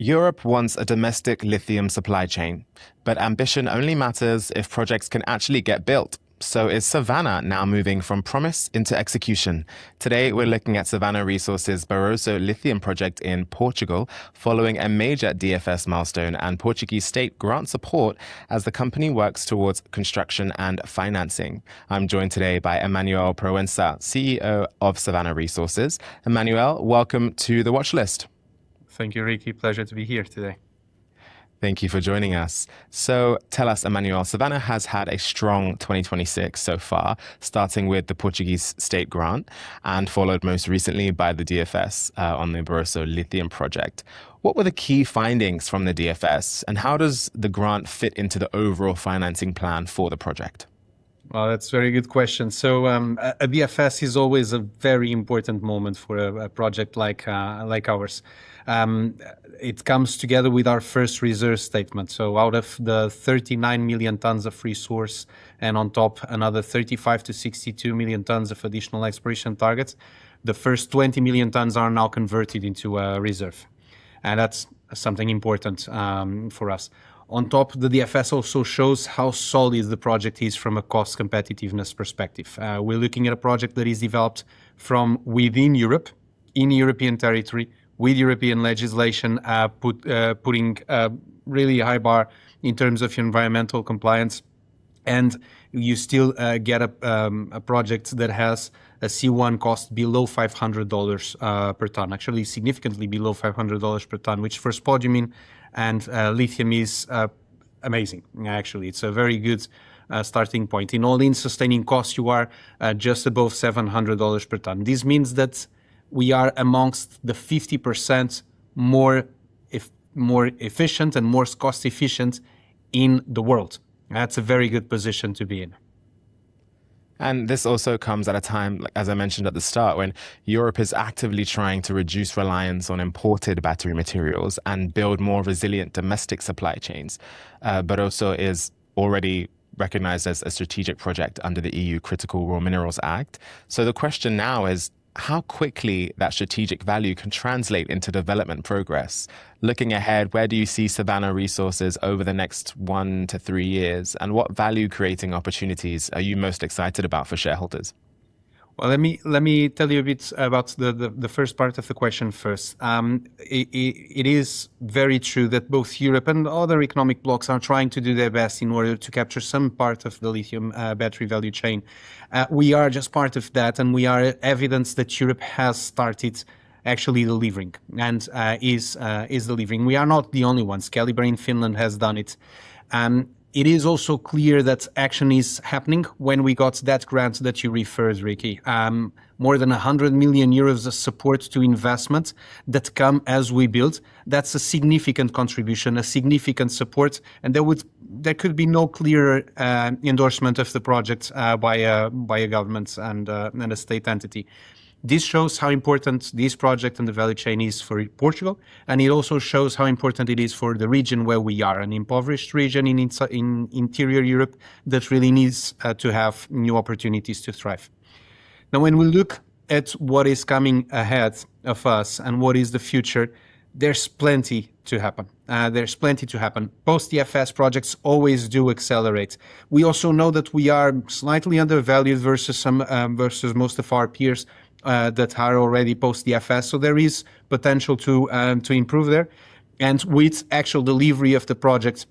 Europe wants a domestic lithium supply chain, but ambition only matters if projects can actually get built. So is Savannah now moving from promise into execution? Today, we're looking at Savannah Resources' Barroso lithium project in Portugal, following a major DFS milestone and Portuguese state grant support as the company works towards construction and financing. I'm joined today by Emmanuel Proença, CEO of Savannah Resources. Emmanuel, welcome to the watch list. Thank you, Ricky. Pleasure to be here today. Thank you for joining us. So tell us, Emmanuel, Savannah has had a strong 2026 so far, starting with the Portuguese state grant and followed most recently by the DFS on the Barroso lithium project. What were the key findings from the DFS, and how does the grant fit into the overall financing plan for the project? Well, that's a very good question. So a DFS is always a very important moment for a project like ours. It comes together with our first reserve statement. So out of the 39 million tons of resource and on top another 35 to 62 million tons of additional exploration targets, the first 20 million tons are now converted into a reserve. And that's something important for us. On top, the DFS also shows how solid the project is from a cost competitiveness perspective. We're looking at a project that is developed from within Europe, in European territory, with European legislation, putting a really high bar in terms of environmental compliance. And you still get a project that has a C1 cost below $500 per ton, actually significantly below $500 per ton, which for spodumene and lithium is amazing. Actually, it's a very good starting point. In all-in sustaining costs, you are just above $700 per ton. This means that we are amongst the 50% more efficient and more cost efficient in the world. That's a very good position to be in. And this also comes at a time, as I mentioned at the start, when Europe is actively trying to reduce reliance on imported battery materials and build more resilient domestic supply chains. Barroso is already recognized as a strategic project under the EU Critical Raw Minerals Act. So the question now is how quickly that strategic value can translate into development progress. Looking ahead, where do you see Savannah Resources over the next 1 to 3 years, and what value creating opportunities are you most excited about for shareholders? Well, let me tell you a bit about the first part of the question first. It is very true that both Europe and other economic blocs are trying to do their best in order to capture some part of the lithium battery value chain. We are just part of that, and we are evidence that Europe has started actually delivering and is delivering. We are not the only ones. Calibre in Finland has done it. It is also clear that action is happening when we got that grant that you referred, Ricky. More than 100 million euros of support to investment that come as we build. That's a significant contribution, a significant support, and there could be no clearer endorsement of the project by a government and a state entity. This shows how important this project and the value chain is for Portugal, and it also shows how important it is for the region where we are, an impoverished region in interior Europe that really needs to have new opportunities to thrive. Now, when we look at what is coming ahead of us and what is the future, there's plenty to happen. There's plenty to happen. Post-DFS projects always do accelerate. We also know that we are slightly undervalued versus most of our peers that are already post-DFS. So there is potential to improve there. And with actual delivery of the project,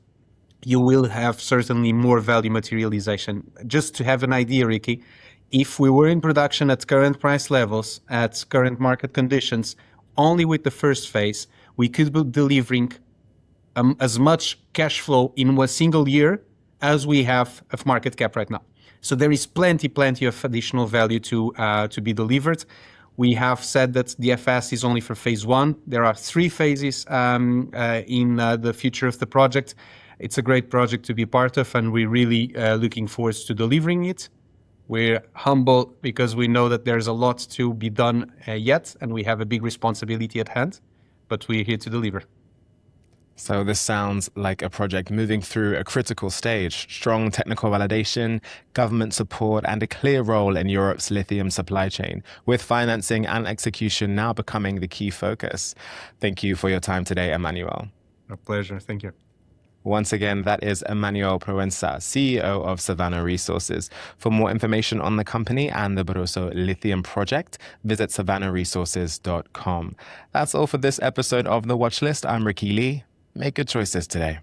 you will have certainly more value materialization. Just to have an idea, Ricky, if we were in production at current price levels, at current market conditions, only with the first phase, we could be delivering as much cash flow in a single year as we have of market cap right now. So there is plenty of additional value to be delivered. We have said that the DFS is only for phase 1. There are 3 phases in the future of the project. It's a great project to be part of, and we're really looking forward to delivering it. We're humble because we know that there's a lot to be done yet, and we have a big responsibility at hand, but we're here to deliver. So this sounds like a project moving through a critical stage, strong technical validation, government support, and a clear role in Europe's lithium supply chain, with financing and execution now becoming the key focus. Thank you for your time today, Emmanuel. A pleasure. Thank you. Once again, that is Emmanuel Proenza, CEO of Savannah Resources. For more information on the company and the Barroso Lithium project, visit savannahresources.com. That's all for this episode of The Watch List. I'm Ricky Lee. Make good choices today.